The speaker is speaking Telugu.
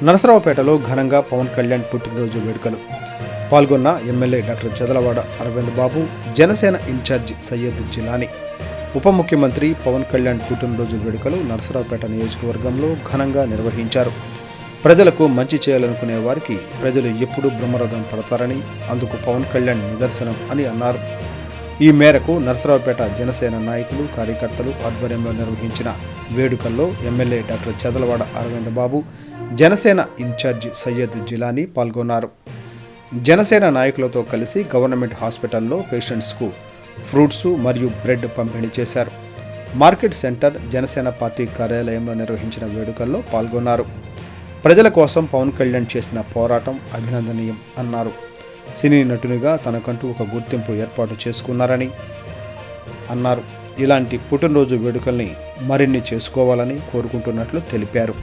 నరసరావుపేటలో ఘనంగా పవన్ కళ్యాణ్ పుట్టినరోజు వేడుకలు. పాల్గొన్న ఎమ్మెల్యే డాక్టర్ చదలవాడ అరవింద్ బాబు, జనసేన ఇన్ఛార్జి సయ్యద్ జిలానీ. ఉప ముఖ్యమంత్రి పవన్ కళ్యాణ్ పుట్టినరోజు వేడుకలు నరసరావుపేట నియోజకవర్గంలో ఘనంగా నిర్వహించారు. ప్రజలకు మంచి చేయాలనుకునే వారికి ప్రజలు ఎప్పుడూ బ్రహ్మరథం పడతారని, అందుకు పవన్ కళ్యాణ్ నిదర్శనం అని అన్నారు. ఈ మేరకు నరసరావుపేట జనసేన నాయకులు, కార్యకర్తలు ఆధ్వర్యంలో నిర్వహించిన వేడుకల్లో ఎమ్మెల్యే డాక్టర్ చదలవాడ అరవింద్ బాబు, జనసేన ఇన్ఛార్జి సయ్యద్ జిలానీ పాల్గొన్నారు. జనసేన నాయకులతో కలిసి గవర్నమెంట్ హాస్పిటల్లో పేషెంట్స్కు ఫ్రూట్స్ మరియు బ్రెడ్ పంపిణీ చేశారు. మార్కెట్ సెంటర్, జనసేన పార్టీ కార్యాలయంలో నిర్వహించిన వేడుకల్లో పాల్గొన్నారు. ప్రజల కోసం పవన్ కళ్యాణ్ చేసిన పోరాటం అభినందనీయం అన్నారు. సినీ నటునిగా తనకంటూ ఒక గుర్తింపు ఏర్పాటు చేసుకున్నారని అన్నారు. ఇలాంటి పుట్టినరోజు వేడుకల్ని మరిన్ని చేసుకోవాలని కోరుకుంటున్నట్లు తెలిపారు.